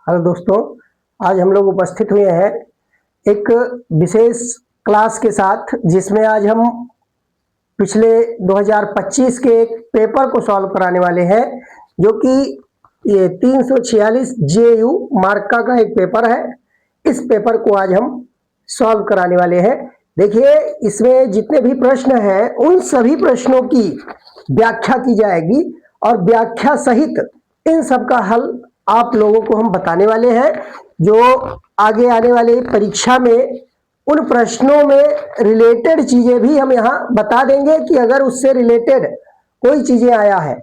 Hello दोस्तों, आज हम लोग उपस्थित हुए हैं एक विशेष क्लास के साथ, जिसमें आज हम पिछले 2025 के एक पेपर को सॉल्व कराने वाले हैं, जो कि ये 346 जेयू मार्का का एक पेपर है। इस पेपर को आज हम सॉल्व कराने वाले हैं। देखिए, इसमें जितने भी प्रश्न हैं उन सभी प्रश्नों की व्याख्या की जाएगी और व्याख्या सहित इन सब का हल आप लोगों को हम बताने वाले हैं, जो आगे आने वाले परीक्षा में उन प्रश्नों में रिलेटेड चीजें भी हम यहाँ बता देंगे कि अगर उससे रिलेटेड कोई चीजें आया है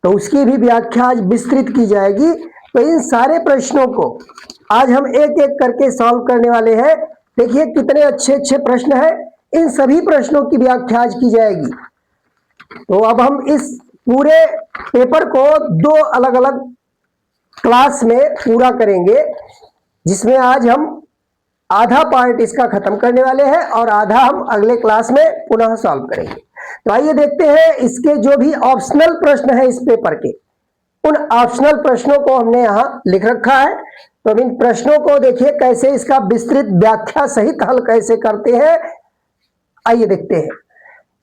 तो उसकी भी व्याख्या आज विस्तृत की जाएगी। तो इन सारे प्रश्नों को आज हम एक एक करके सॉल्व करने वाले हैं। देखिए कितने अच्छे अच्छे प्रश्न हैं, इन सभी प्रश्नों की व्याख्या आज की जाएगी। तो अब हम इस पूरे पेपर को दो अलग अलग क्लास में पूरा करेंगे, जिसमें आज हम आधा पार्ट इसका खत्म करने वाले हैं और आधा हम अगले क्लास में पुनः सॉल्व करेंगे। तो आइए देखते हैं इसके जो भी ऑप्शनल प्रश्न है इस पेपर के, उन ऑप्शनल प्रश्नों को हमने यहां लिख रखा है। तो अब इन प्रश्नों को देखिए कैसे इसका विस्तृत व्याख्या सहित हल कैसे करते हैं, आइए देखते हैं।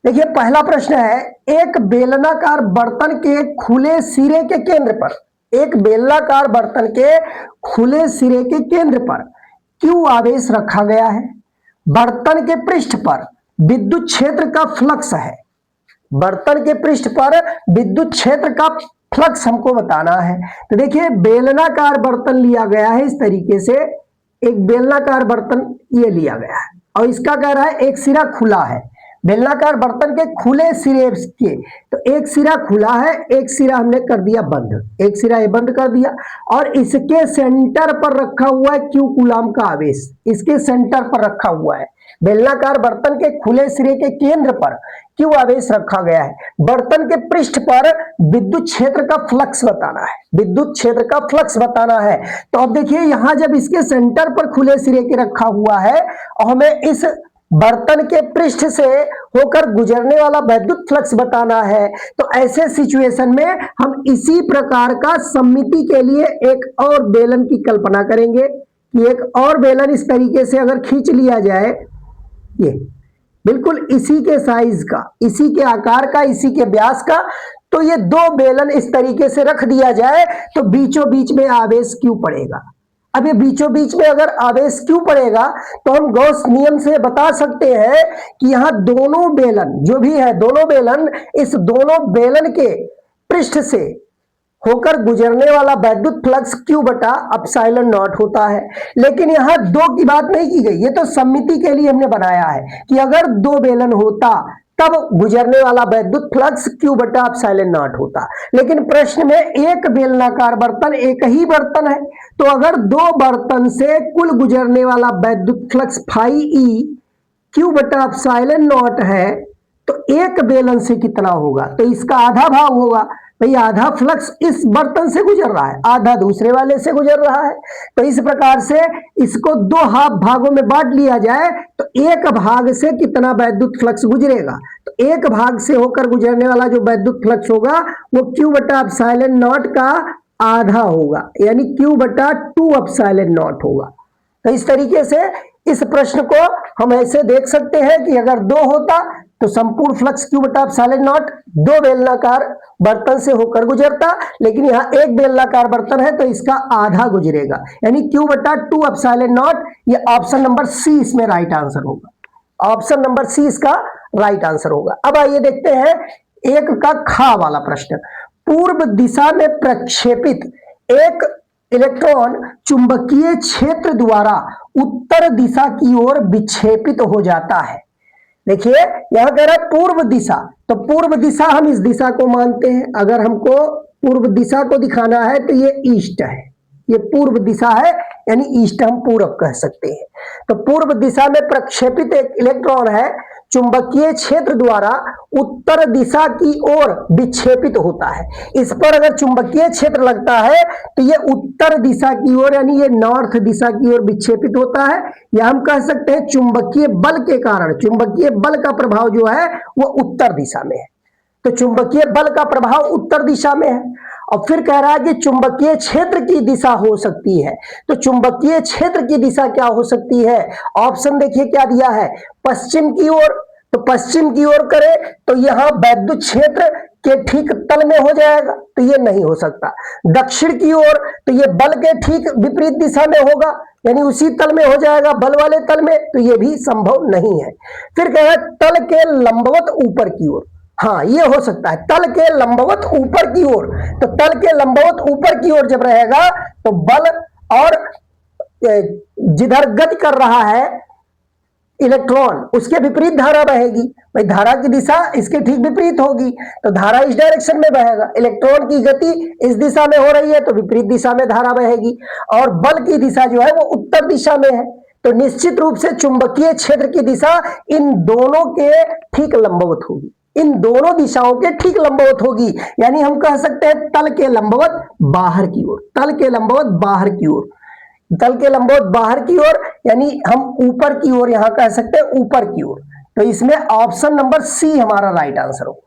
देखिए पहला प्रश्न है, एक बेलनाकार बर्तन के खुले सिरे के केंद्र पर, एक बेलनाकार बर्तन के खुले सिरे के केंद्र पर क्यू आवेश रखा गया है। बर्तन के पृष्ठ पर विद्युत क्षेत्र का फ्लक्स है। बर्तन के पृष्ठ पर विद्युत क्षेत्र का फ्लक्स हमको बताना है। तो देखिए बेलनाकार बर्तन लिया गया है, इस तरीके से एक बेलनाकार बर्तन ये लिया गया है और इसका कह रहा है एक सिरा खुला है। बेलनाकार बर्तन के खुले सिरे के, तो एक सिरा खुला है, एक सिरा हमने कर दिया बंद, एक सिरा ये बंद कर दिया और इसके सेंटर पर रखा हुआ है क्यू कूलाम का आवेश, इसके सेंटर पर रखा हुआ है। बेलनाकार बर्तन के खुले सिरे के केंद्र पर क्यू आवेश रखा गया है। बर्तन के पृष्ठ पर विद्युत क्षेत्र का फ्लक्स बताना है, विद्युत क्षेत्र का फ्लक्स बताना है। तो अब देखिए यहां जब इसके सेंटर पर खुले सिरे के रखा हुआ है और हमें इस बर्तन के पृष्ठ से होकर गुजरने वाला विद्युत फ्लक्स बताना है, तो ऐसे सिचुएशन में हम इसी प्रकार का सममिति के लिए एक और बेलन की कल्पना करेंगे कि एक और बेलन इस तरीके से अगर खींच लिया जाए, ये बिल्कुल इसी के साइज का, इसी के आकार का, इसी के व्यास का, तो ये दो बेलन इस तरीके से रख दिया जाए तो बीचों बीच में आवेश क्यों पड़ेगा। अब ये बीचों बीच में अगर आवेश क्यों पड़ेगा तो हम गॉस नियम से बता सकते हैं कि यहां दोनों बेलन जो भी है, दोनों बेलन, इस दोनों बेलन के पृष्ठ से होकर गुजरने वाला विद्युत फ्लक्स क्यू बटा एप्सिलॉन नॉट होता है। लेकिन यहां दो की बात नहीं की गई, ये तो सममिति के लिए हमने बनाया है कि अगर दो बेलन होता तब गुजरने वाला विद्युत फ्लक्स क्यू बटा एप्सिलॉन नॉट होता। लेकिन प्रश्न में एक बेलनाकार बर्तन, एक ही बर्तन है, तो अगर दो बर्तन से कुल गुजरने वाला विद्युत फ्लक्स फाई ई क्यू बटा एप्सिलॉन नॉट है, तो एक बेलन से कितना होगा, तो इसका आधा भाग होगा। भाई आधा फ्लक्स इस बर्तन से गुजर रहा है, आधा दूसरे वाले से गुजर रहा है। तो इस प्रकार से इसको दो हाफ भागों में बांट लिया जाए तो एक भाग से कितना विद्युत फ्लक्स गुजरेगा, तो एक भाग से होकर गुजरने वाला जो विद्युत फ्लक्स होगा वो क्यू बटा एप्सिलॉन नॉट का आधा होगा, यानी क्यू बटा 2 एप्सिलॉन नॉट होगा। तो इस तरीके से इस प्रश्न को हम ऐसे देख सकते हैं कि अगर दो होता तो संपूर्ण फ्लक्स क्यू बटा एप्सिलॉन नॉट दो बेलनाकार बर्तन से होकर गुजरता, लेकिन यहाँ एक बेलनाकार बर्तन है तो इसका आधा गुजरेगा, यानी क्यू बटा 2 एप्सिलॉन नॉट। ये ऑप्शन नंबर सी इसमें राइट आंसर होगा, ऑप्शन नंबर सी इसका राइट आंसर होगा। अब आइए देखते हैं एक का खा वाला प्रश्न। पूर्व दिशा में प्रक्षेपित एक इलेक्ट्रॉन चुंबकीय क्षेत्र द्वारा उत्तर दिशा की ओर विक्षेपित हो जाता है। देखिए यहां कह रहा है पूर्व दिशा, तो पूर्व दिशा हम इस दिशा को मानते हैं। अगर हमको पूर्व दिशा को दिखाना है तो ये ईस्ट है, ये पूर्व दिशा है, यानी ईस्ट हम पूरब कह सकते हैं। तो पूर्व दिशा में प्रक्षेपित एक इलेक्ट्रॉन है, चुंबकीय क्षेत्र द्वारा उत्तर दिशा की ओर विक्षेपित होता है। इस पर अगर चुंबकीय क्षेत्र लगता है तो ये उत्तर दिशा की ओर, यानी ये नॉर्थ दिशा की ओर विक्षेपित होता है, या हम कह सकते हैं चुंबकीय बल के कारण, चुंबकीय बल का प्रभाव जो है वो उत्तर दिशा में है। तो चुंबकीय बल का प्रभाव उत्तर दिशा में है और फिर कह रहा है कि चुंबकीय क्षेत्र की दिशा हो सकती है। तो चुंबकीय क्षेत्र की दिशा क्या हो सकती है? ऑप्शन देखिए क्या दिया है, पश्चिम की ओर। तो पश्चिम की ओर करें तो यहां वैद्युत क्षेत्र के ठीक तल में हो जाएगा, तो ये नहीं हो सकता। दक्षिण की ओर तो ये बल के ठीक विपरीत दिशा में होगा, यानी उसी तल में हो जाएगा, बल वाले तल में, तो ये भी संभव नहीं है। फिर कह रहा है तल के लंबवत ऊपर की ओर। हाँ, ये हो सकता है, तल के लंबवत ऊपर की ओर। तो तल के लंबवत ऊपर की ओर जब रहेगा तो बल और जिधर गति कर रहा है इलेक्ट्रॉन उसके विपरीत धारा बहेगी। भाई धारा की दिशा इसके ठीक विपरीत होगी, तो धारा इस डायरेक्शन में बहेगा। इलेक्ट्रॉन की गति इस दिशा में हो रही है तो विपरीत दिशा में धारा बहेगी, और बल की दिशा जो है वो उत्तर दिशा में है। तो निश्चित रूप से चुंबकीय क्षेत्र की दिशा इन दोनों के ठीक लंबवत होगी, इन दोनों दिशाओं के ठीक लंबवत होगी। यानी हम कह सकते हैं तल के लंबवत बाहर की ओर, तल के लंबवत बाहर की ओर, तल के लंबवत बाहर की ओर, यानी हम ऊपर की ओर यहां कह सकते हैं ऊपर की ओर। तो इसमें ऑप्शन नंबर सी हमारा राइट आंसर होगा।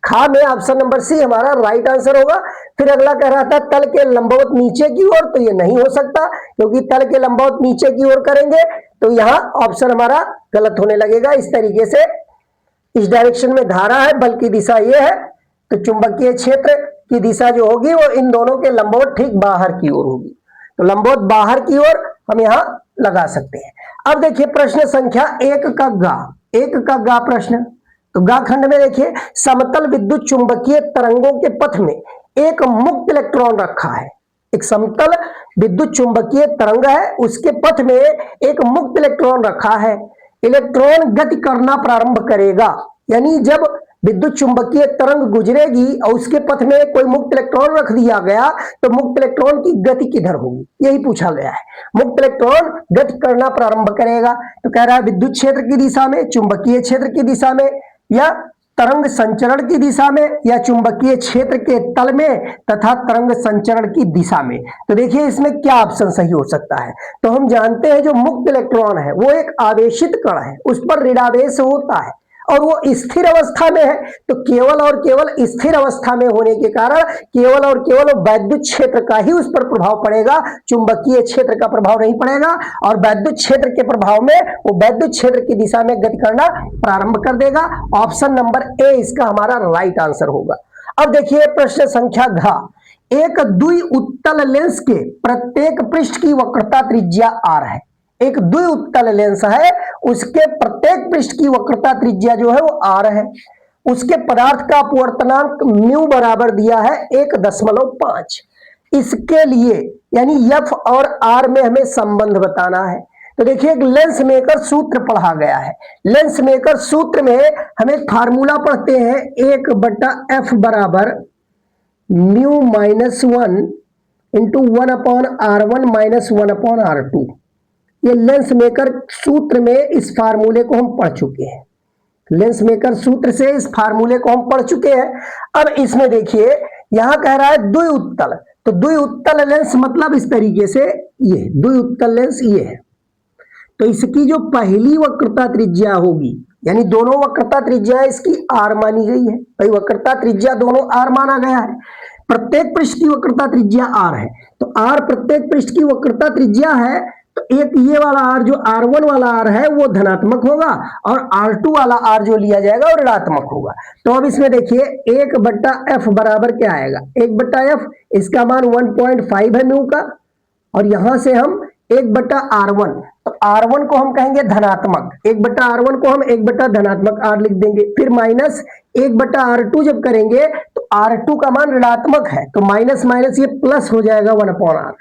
खा में ऑप्शन नंबर सी हमारा राइट आंसर होगा। फिर अगला कह रहा था तल के लंबवत नीचे की ओर, तो ये नहीं हो सकता, क्योंकि तल के लंबवत नीचे की ओर करेंगे तो यहां ऑप्शन हमारा गलत होने लगेगा। इस तरीके से इस डायरेक्शन में धारा है, बल की दिशा ये है, तो चुंबकीय क्षेत्र की दिशा जो होगी वो इन दोनों के लंबवत ठीक बाहर की ओर होगी। तो लंबवत बाहर की ओर हम यहां लगा सकते हैं। अब देखिए प्रश्न संख्या एक का गा प्रश्न। तो गा खंड में देखिए समतल विद्युत चुंबकीय तरंगों के पथ में एक मुक्त इलेक्ट्रॉन रखा है। एक समतल विद्युत चुंबकीय तरंग है, उसके पथ में एक मुक्त इलेक्ट्रॉन रखा है। इलेक्ट्रॉन गति करना प्रारंभ करेगा, यानी जब विद्युत चुंबकीय तरंग गुजरेगी और उसके पथ में कोई मुक्त इलेक्ट्रॉन रख दिया गया तो मुक्त इलेक्ट्रॉन की गति किधर होगी, यही पूछा गया है। मुक्त इलेक्ट्रॉन गति करना प्रारंभ करेगा, तो कह रहा है विद्युत क्षेत्र की दिशा में, चुंबकीय क्षेत्र की दिशा में, या तरंग संचरण की दिशा में, या चुंबकीय क्षेत्र के तल में तथा तरंग संचरण की दिशा में। तो देखिए इसमें क्या ऑप्शन सही हो सकता है। तो हम जानते हैं जो मुक्त इलेक्ट्रॉन है वो एक आवेशित कण है, उस पर ऋणावेश होता है और वो स्थिर अवस्था में है। तो केवल और केवल स्थिर अवस्था में होने के कारण केवल और केवल वैद्युत क्षेत्र का ही उस पर प्रभाव पड़ेगा, चुंबकीय क्षेत्र का प्रभाव नहीं पड़ेगा। और वैद्युत क्षेत्र के प्रभाव में वो वैद्युत क्षेत्र की दिशा में गति करना प्रारंभ कर देगा। ऑप्शन नंबर ए इसका हमारा राइट आंसर होगा। अब देखिए प्रश्न संख्या घ। एक द्वि उत्तल लेंस के प्रत्येक पृष्ठ की वक्रता त्रिज्या r है। एक द्वि उत्तल लेंस है, उसके प्रत्येक पृष्ठ की वक्रता त्रिज्या जो है वो r है। उसके पदार्थ का अपवर्तनांक म्यू बराबर दिया है 1.5। इसके लिए यानी f और r में हमें संबंध बताना है। तो देखिए एक लेंस मेकर सूत्र पढ़ा गया है। लेंस मेकर सूत्र में हमें फार्मूला पढ़ते हैं 1/f बराबर म्यू -1 इंटू 1/r1 - 1/r2। ये लेंस मेकर सूत्र में इस फार्मूले को हम पढ़ चुके हैं। लेंस मेकर सूत्र से इस फार्मूले को हम पढ़ चुके हैं। अब इसमें देखिए यहां कह रहा है द्वि उत्तल, तो द्वि उत्तल लेंस मतलब इस तरीके से ये द्वि उत्तल लेंस ये है। तो इसकी जो पहली वक्रता त्रिज्या होगी, यानी दोनों वक्रता त्रिज्या इसकी r मानी गई है। भाई वक्रता त्रिज्या दोनों r माना गया है। प्रत्येक पृष्ठ की वक्रता त्रिज्या r है, तो r प्रत्येक पृष्ठ की वक्रता त्रिज्या है। तो एक ये वाला r जो r1 वाला r है वो धनात्मक होगा और r2 वाला r जो लिया जाएगा वो ऋणात्मक होगा। तो अब इसमें देखिए 1/f बराबर क्या आएगा, 1/f इसका मान 1.5 है म्यू का, और यहां से हम 1/r1, तो r1 को हम कहेंगे धनात्मक, 1/r1 को हम 1 धनात्मक r लिख देंगे। फिर माइनस 1/r2 जब करेंगे तो r2 का मान ऋणात्मक है, तो माइनस माइनस ये प्लस हो जाएगा 1/r,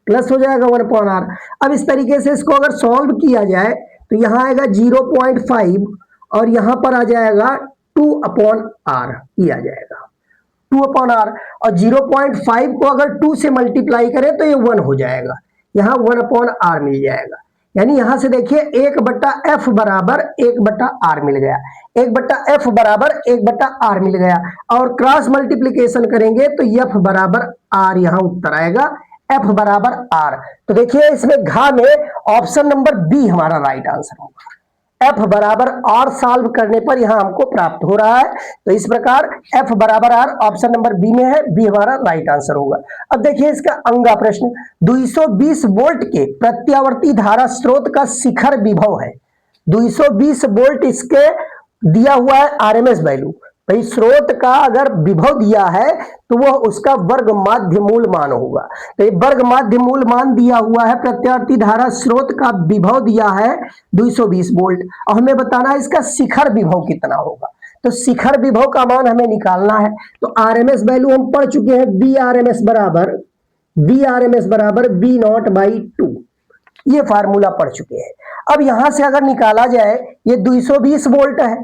प्लस हो जाएगा 1/r। अब इस तरीके से इसको अगर सॉल्व किया जाए तो यहां आएगा 0.5 और यहां पर आ जाएगा 2/r, ये आ जाएगा 2/r। और 0.5 को अगर 2 से मल्टीप्लाई करें तो ये 1 हो जाएगा, यहां 1/r मिल जाएगा। यानी यहां से देखिए 1/f बराबर 1/r मिल गया, 1/f बराबर 1/r मिल गया। और क्रॉस मल्टीप्लीकेशन करेंगे तो f बराबर r यहां उत्तर आएगा, f बराबर r। तो देखिए इसमें घा में ऑप्शन नंबर बी हमारा राइट आंसर होगा। एफ बराबर आर सॉल्व करने पर यहां हमको प्राप्त हो रहा है। तो इस प्रकार एफ बराबर आर ऑप्शन नंबर बी में है, बी हमारा राइट आंसर होगा। अब देखिए इसका अंगा प्रश्न, 220 वोल्ट के प्रत्यावर्ती धारा स्रोत का शिखर विभव है। 220 वोल्ट इसके दिया हुआ है आरएमएस वैल्यू। भाई स्रोत का अगर विभव दिया है तो वह उसका वर्ग माध्य मूल मान होगा। तो ये वर्ग माध्य मूल मान दिया हुआ है, प्रत्यावर्ती धारा स्रोत का विभव दिया है 220 वोल्ट, और हमें बताना है इसका शिखर विभव कितना होगा। तो शिखर विभव का मान हमें निकालना है। तो आरएमएस वैल्यू हम पढ़ चुके हैं, बी आरएमएस बराबर बी नॉट बाई 2, ये फार्मूला पढ़ चुके हैं। अब यहां से अगर निकाला जाए, ये 220 वोल्ट है,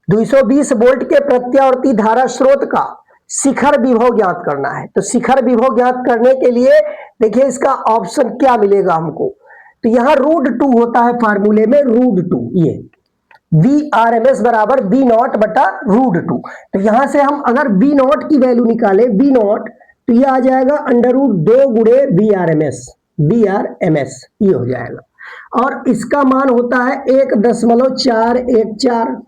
220 वोल्ट के प्रत्यावर्ती धारा स्रोत का शिखर विभव ज्ञात करना है। तो शिखर विभव ज्ञात करने के लिए देखिए इसका ऑप्शन क्या मिलेगा हमको। तो यहां √2 होता है फार्मूले में, √2, ये वी आर एम एस बराबर बी नॉट बटा √2। तो यहां से हम अगर बी नॉट की वैल्यू निकाले, बी नॉट, तो ये आ जाएगा √2 गुणे बी आर एम एस, ये हो जाएगा। और इसका मान होता है 1.414,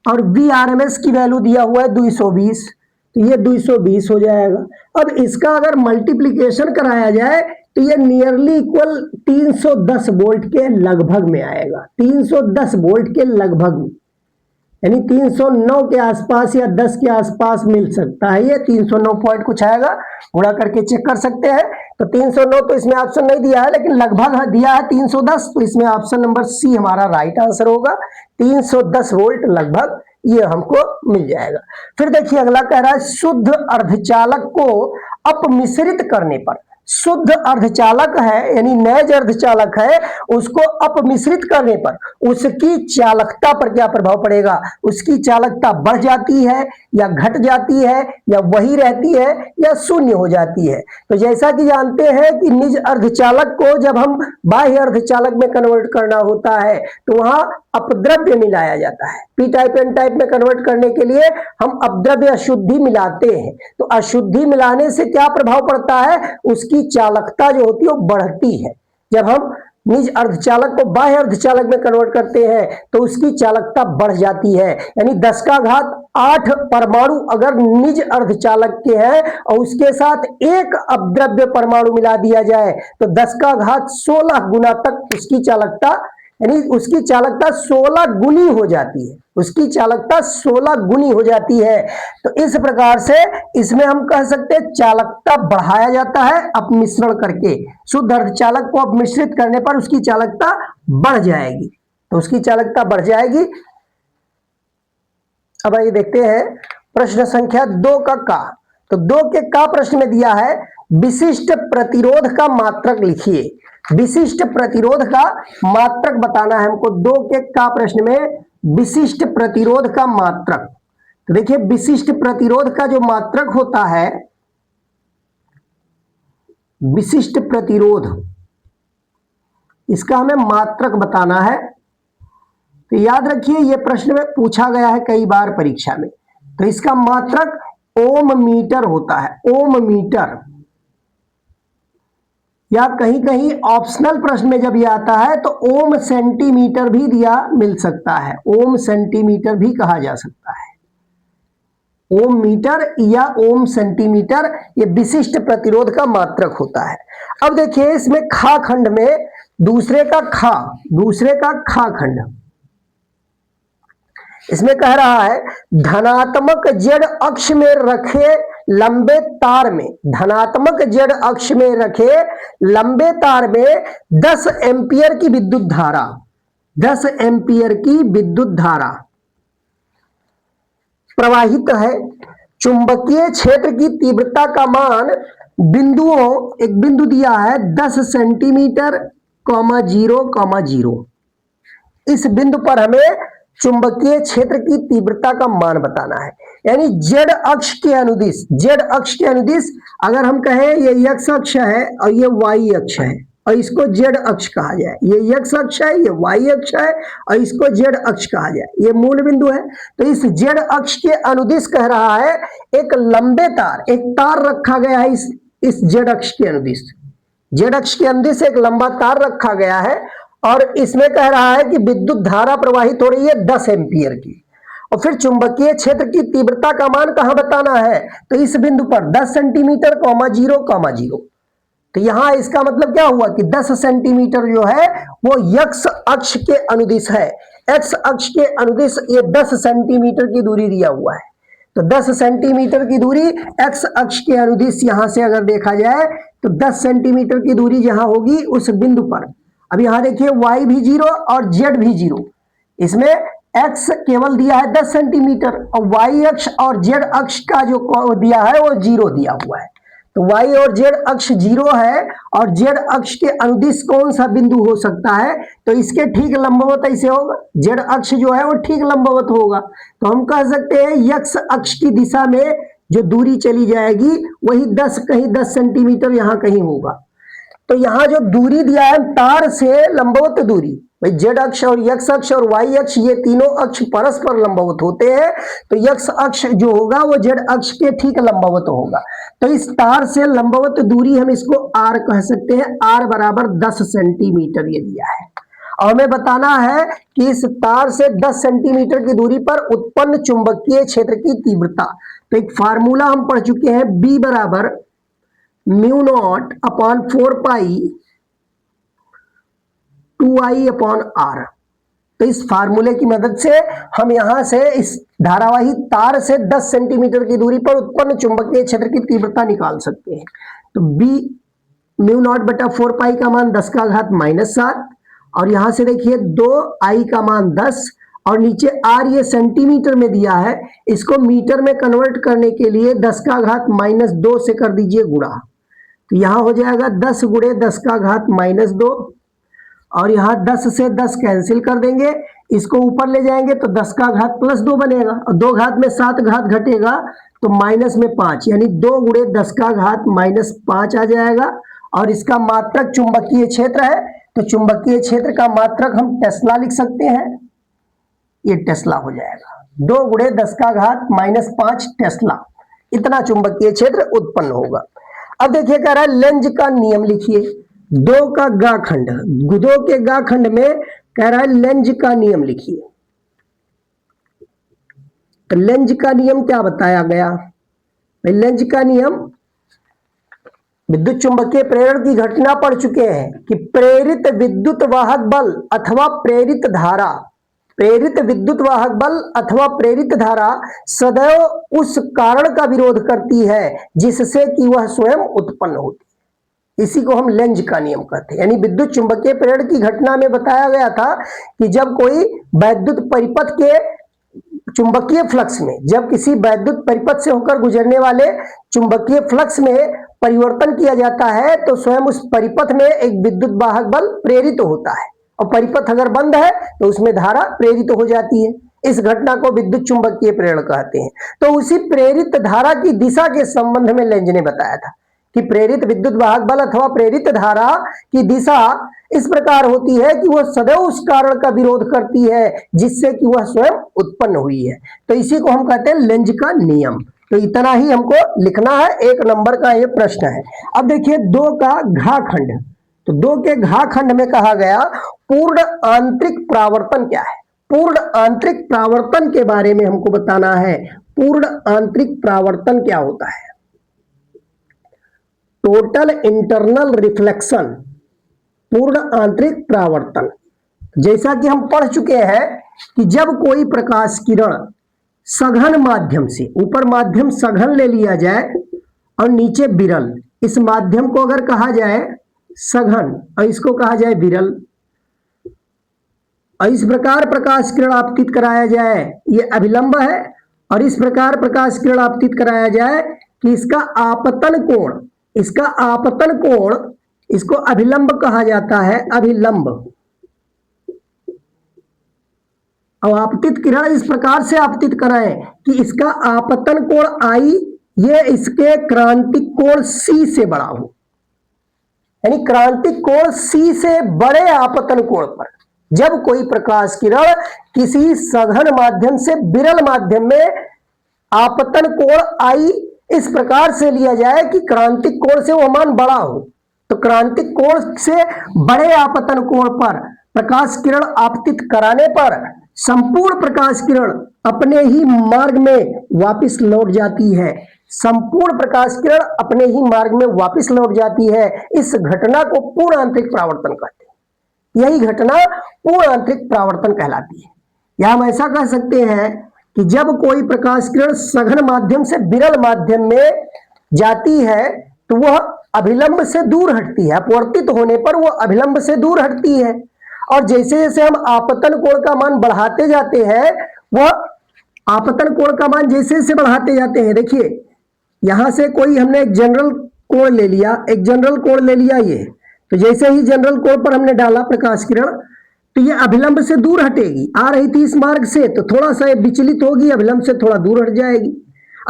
और बी आर एम एस की वैल्यू दिया हुआ है 220, तो ये 220 हो जाएगा। अब इसका अगर मल्टीप्लीकेशन कराया जाए तो ये नियरली इक्वल 310 वोल्ट के लगभग में आएगा, 310 वोल्ट के लगभग में, यानी 309 के आसपास या 10 के आसपास मिल सकता है। ये 309 पॉइंट कुछ आएगा, गुणा करके चेक कर सकते हैं। तो 309 तो इसमें ऑप्शन नहीं दिया है, लेकिन लगभग दिया है 310, तो इसमें ऑप्शन नंबर सी हमारा राइट आंसर होगा। 310 वोल्ट लगभग ये हमको मिल जाएगा। फिर देखिए अगला कह रहा है शुद्ध अर्धचालक को अपमिश्रित करने पर, शुद्ध अर्धचालक है यानी नैज अर्धचालक है, उसको अपमिश्रित करने पर उसकी चालकता पर क्या प्रभाव पड़ेगा। उसकी चालकता बढ़ जाती है या घट जाती है या वही रहती है या शून्य हो जाती है। तो जैसा कि जानते हैं कि निज अर्धचालक को जब हम बाह्य अर्धचालक में कन्वर्ट करना होता है तो वहां अपद्रव्य मिलाया जाता है। पी टाइप एन टाइप में कन्वर्ट करने के लिए हम अपद्रव्य अशुद्धि मिलाते हैं। तो अशुद्धि मिलाने से क्या प्रभाव पड़ता है, उसकी चालकता जो होती है वो बढ़ती है। जब हम निज अर्धचालक को बाह्य अर्धचालक में कन्वर्ट करते हैं तो उसकी चालकता बढ़ जाती है, यानी 10 का घात 8 परमाणु अगर निज अर्धचालक के हैं और उसके साथ एक अपद्रव्य परमाणु मिला दिया जाए तो 10 का घात 16 गुना तक उसकी चालकता, यानी उसकी चालकता 16 गुनी हो जाती है, उसकी चालकता 16 गुनी हो जाती है। तो इस प्रकार से इसमें हम कह सकते हैं चालकता बढ़ाया जाता है अपमिश्रण करके। शुद्ध अर्धचालक को अपमिश्रित करने पर उसकी चालकता बढ़ जाएगी, तो उसकी चालकता बढ़ जाएगी। अब आइए देखते हैं प्रश्न संख्या 2 का। तो 2 के का प्रश्न में दिया है विशिष्ट प्रतिरोध का मात्रक लिखिए। विशिष्ट प्रतिरोध का मात्रक बताना है हमको। 2 के का प्रश्न में विशिष्ट प्रतिरोध का मात्रक। तो देखिए विशिष्ट प्रतिरोध का जो मात्रक होता है, विशिष्ट प्रतिरोध, इसका हमें मात्रक बताना है। तो याद रखिए ये प्रश्न में पूछा गया है कई बार परीक्षा में। तो इसका मात्रक ओम मीटर होता है, ओम मीटर, या कहीं कहीं ऑप्शनल प्रश्न में जब ये आता है तो ओम सेंटीमीटर भी दिया मिल सकता है, ओम सेंटीमीटर भी कहा जा सकता है। ओम मीटर या ओम सेंटीमीटर ये विशिष्ट प्रतिरोध का मात्रक होता है। अब देखिए इसमें खा खंड में दूसरे का खा खंड, इसमें कह रहा है धनात्मक जेड अक्ष में रखे लंबे तार में, धनात्मक जेड अक्ष में रखे लंबे तार में 10 एम्पियर की विद्युत धारा, 10 एम्पियर की विद्युत धारा प्रवाहित है। चुंबकीय क्षेत्र की तीव्रता का मान बिंदुओं, एक बिंदु दिया है 10 सेंटीमीटर, 0,0। इस बिंदु पर हमें चुंबकीय क्षेत्र की तीव्रता का मान बताना है। यानी जेड अक्ष के अनुदिश, जेड अक्ष के अनुदिश अगर हम कहें ये एक्स अक्ष है और ये वाई अक्ष है और इसको जेड अक्ष कहा जाए, ये एक्स अक्ष है, ये वाई अक्ष है और इसको जेड अक्ष कहा जाए, ये मूल बिंदु है। तो इस जेड अक्ष के अनुदिश कह रहा है एक लंबे तार, एक तार रखा गया है इस जेड अक्ष के अनुदिश, जेड अक्ष के अनुदिश एक लंबा तार रखा गया है और इसमें कह रहा है कि विद्युत धारा प्रवाहित हो रही है 10 एम्पियर की, और फिर चुंबकीय क्षेत्र की तीव्रता का मान कहां बताना है, तो इस बिंदु पर 10 सेंटीमीटर, 0,0। तो यहां इसका मतलब क्या हुआ कि 10 सेंटीमीटर जो है वो एक्स अक्ष के अनुदिश है। एक्स अक्ष के अनुदिश ये 10 सेंटीमीटर की दूरी दिया हुआ है। तो 10 सेंटीमीटर की दूरी एक्स अक्ष के अनुदिश यहां से अगर देखा जाए तो 10 सेंटीमीटर की दूरी जहां होगी उस बिंदु पर, अब यहां देखिए y भी 0 और z भी 0, इसमें x केवल दिया है 10 सेंटीमीटर और y अक्ष और z अक्ष का जो दिया है वो 0 दिया हुआ है। तो y और z अक्ष 0 है और z अक्ष के अनुदिश कौन सा बिंदु हो सकता है, तो इसके ठीक लंबवत ऐसे होगा, z अक्ष जो है वो ठीक लंबवत होगा। तो हम कह सकते हैं x अक्ष की दिशा में जो दूरी चली जाएगी वही 10 कहीं 10 सेंटीमीटर यहां कहीं होगा। तो यहां जो दूरी दिया है तार से लंबवत दूरी, भाई जेड अक्ष और एक्स अक्ष और वाई अक्ष ये तीनों अक्ष परस्पर लंबवत होते हैं, तो एक्स अक्ष जो होगा वो जेड अक्ष के ठीक लंबवत होगा। तो इस तार से लंबवत दूरी हम इसको आर कह सकते हैं, आर बराबर 10 सेंटीमीटर ये दिया है। और हमें बताना है कि इस तार से 10 सेंटीमीटर की दूरी पर उत्पन्न चुंबकीय क्षेत्र की तीव्रता। तो एक फार्मूला हम पढ़ चुके हैं, बी बराबर mu naught upon 4 pi 2i upon R. तो इस फार्मूले की मदद से हम यहां से इस धारावाही तार से 10 सेंटीमीटर की दूरी पर उत्पन्न चुंबकीय क्षेत्र की तीव्रता निकाल सकते हैं। तो बी म्यू नॉट बटा 4 पाई का मान 10 का घात -7, और यहां से देखिए 2i का मान 10, और नीचे आर ये सेंटीमीटर में दिया है, इसको मीटर में कन्वर्ट करने के लिए 10 का घात -2 से कर दीजिए गुणा। तो यहां हो जाएगा 10 गुणे 10 का घात -2, और यहां 10 से 10 कैंसिल कर देंगे, इसको ऊपर ले जाएंगे तो 10 का घात +2 बनेगा, और 2 घात में 7 घात घटेगा तो माइनस में 5, यानी 2 गुणे 10 का घात -5 आ जाएगा। और इसका मात्रक चुंबकीय क्षेत्र है, तो चुंबकीय क्षेत्र का मात्रक हम टेस्ला लिख सकते हैं, ये टेस्ला हो जाएगा। 2 गुणे 10 का घात -5 टेस्ला, इतना चुंबकीय क्षेत्र उत्पन्न होगा। अब देखिए कह रहा है लेंज का नियम लिखिए, दो का गा खंड, दो के गा खंड में कह रहा है लेंज का नियम लिखिए। तो लेंज का नियम क्या बताया गया, लेंज का नियम विद्युत चुंबकीय प्रेरण की घटना पढ़ चुके हैं कि प्रेरित विद्युत वाहक बल अथवा प्रेरित धारा, प्रेरित विद्युत वाहक बल अथवा प्रेरित धारा सदैव उस कारण का विरोध करती है जिससे कि वह स्वयं उत्पन्न होती है। इसी को हम लेंज का नियम कहते हैं। यानी विद्युत चुंबकीय प्रेरण की घटना में बताया गया था कि जब कोई वैद्युत परिपथ के चुंबकीय फ्लक्स में, जब किसी वैद्युत परिपथ से होकर गुजरने वाले चुंबकीय फ्लक्स में परिवर्तन किया जाता है तो स्वयं उस परिपथ में एक विद्युत वाहक बल प्रेरित होता है, और परिपथ अगर बंद है तो उसमें धारा प्रेरित हो जाती है। इस घटना को विद्युत चुंबकीय प्रेरण कहते हैं। तो उसी प्रेरित धारा की दिशा के संबंध में लेंज ने बताया था कि प्रेरित विद्युत वाहक बल अथवा प्रेरित धारा की दिशा इस प्रकार होती है कि वह सदैव उस कारण का विरोध करती है जिससे कि वह स्वयं उत्पन्न हुई है। तो इसी को हम कहते हैं लेंज का नियम। तो इतना ही हमको लिखना है, 1 नंबर का यह प्रश्न है। अब देखिए 2 का घा खंड, तो 2 के घा खंड में कहा गया पूर्ण आंतरिक प्रावर्तन क्या है। पूर्ण आंतरिक प्रावर्तन के बारे में हमको बताना है। पूर्ण आंतरिक प्रावर्तन क्या होता है, टोटल इंटरनल रिफ्लेक्शन, पूर्ण आंतरिक प्रावर्तन। जैसा कि हम पढ़ चुके हैं कि जब कोई प्रकाश किरण सघन माध्यम से, ऊपर माध्यम सघन ले लिया जाए और नीचे विरल, इस माध्यम को अगर कहा जाए सघन और इसको कहा जाए विरल, और इस प्रकार प्रकाश किरण आपतित कराया जाए, ये अभिलंब है, और इस प्रकार प्रकाश किरण आपतित कराया जाए कि इसका आपतन कोण, इसका आपतन कोण, इसको अभिलंब कहा जाता है, अभिलंब। और आपतित किरण इस प्रकार से आपतित कराएं कि इसका आपतन कोण आई ये इसके क्रांतिक कोण सी से बड़ा हो, यानी क्रांतिक कोण सी से बड़े आपतन कोण पर जब कोई प्रकाश किरण किसी सघन माध्यम से विरल माध्यम में आपतन कोण आई इस प्रकार से लिया जाए कि क्रांतिक कोण से वह मान बड़ा हो, तो क्रांतिक कोण से बड़े आपतन कोण पर प्रकाश किरण आपतित कराने पर संपूर्ण प्रकाश किरण अपने ही मार्ग में वापस लौट जाती है। संपूर्ण प्रकाश किरण अपने ही मार्ग में वापस लौट जाती है। इस घटना को पूर्ण आंतरिक परावर्तन कहते हैं। यही घटना पूर्ण आंतरिक परावर्तन कहलाती है। या हम ऐसा कह सकते हैं कि जब कोई प्रकाश किरण सघन माध्यम से विरल माध्यम में जाती है तो वह अभिलंब से दूर हटती है। अपवर्तित होने पर वह अभिलंब से दूर हटती है, और जैसे जैसे हम आपतन कोण का मान बढ़ाते जाते हैं, वह आपतन कोण का मान जैसे जैसे बढ़ाते जाते हैं, देखिए यहां से कोई हमने एक जनरल कोण ले लिया, एक जनरल कोण ले लिया ये, तो जैसे ही जनरल कोण पर हमने डाला प्रकाश किरण तो ये अभिलंब से दूर हटेगी। आ रही थी इस मार्ग से तो थोड़ा सा विचलित होगी, अभिलंब से थोड़ा दूर हट जाएगी।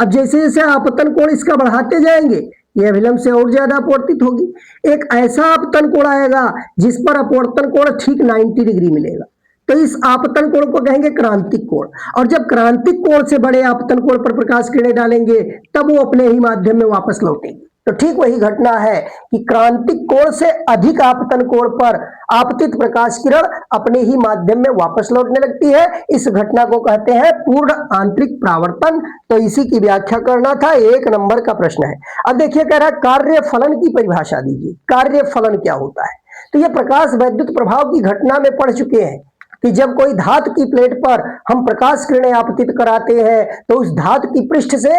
अब जैसे जैसे आपतन कोण इसका बढ़ाते जाएंगे ये अभिलंब से और ज्यादा अपवर्तित होगी। एक ऐसा आपतन कोण आएगा जिस पर अपवर्तन कोण ठीक 90 डिग्री मिलेगा, तो इस आपतन कोण को कहेंगे क्रांतिक कोण। और जब क्रांतिक कोण से बड़े आपतन कोण पर प्रकाश किरणें डालेंगे तब वो अपने ही माध्यम में वापस लौटेंगे। तो ठीक वही घटना है कि क्रांतिक कोण से अधिक आपतन कोण पर आपतित प्रकाश किरण अपने ही माध्यम में वापस लौटने लगती है। इस घटना को कहते हैं पूर्ण आंतरिक परावर्तन। तो इसी की व्याख्या करना था, 1 नंबर का प्रश्न है। अब देखिए कह रहा है कार्य फलन की परिभाषा दीजिए। कार्य फलन क्या होता है? तो ये प्रकाश वैद्युत प्रभाव की घटना में पढ़ चुके हैं कि जब कोई धातु की प्लेट पर हम प्रकाश किरणें आपतित कराते हैं तो उस धातु की पृष्ठ से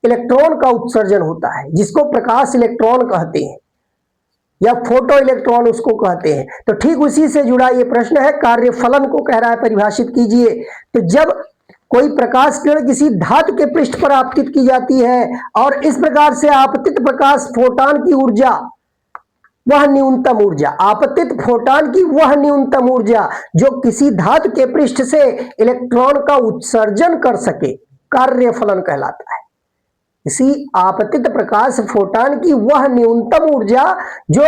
इलेक्ट्रॉन का उत्सर्जन होता है, जिसको प्रकाश इलेक्ट्रॉन कहते हैं या फोटो इलेक्ट्रॉन उसको कहते हैं। तो ठीक उसी से जुड़ा ये प्रश्न है, कार्य फलन को कह रहा है परिभाषित कीजिए। तो जब कोई प्रकाश किरण किसी धातु के पृष्ठ पर आपतित की जाती है और इस प्रकार से आपतित प्रकाश फोटॉन की ऊर्जा, वह न्यूनतम ऊर्जा, आपतित फोटॉन की वह न्यूनतम ऊर्जा जो किसी धातु के पृष्ठ से इलेक्ट्रॉन का उत्सर्जन कर सके, कार्य फलन कहलाता है। इसी आपतित प्रकाश फोटॉन की वह न्यूनतम ऊर्जा जो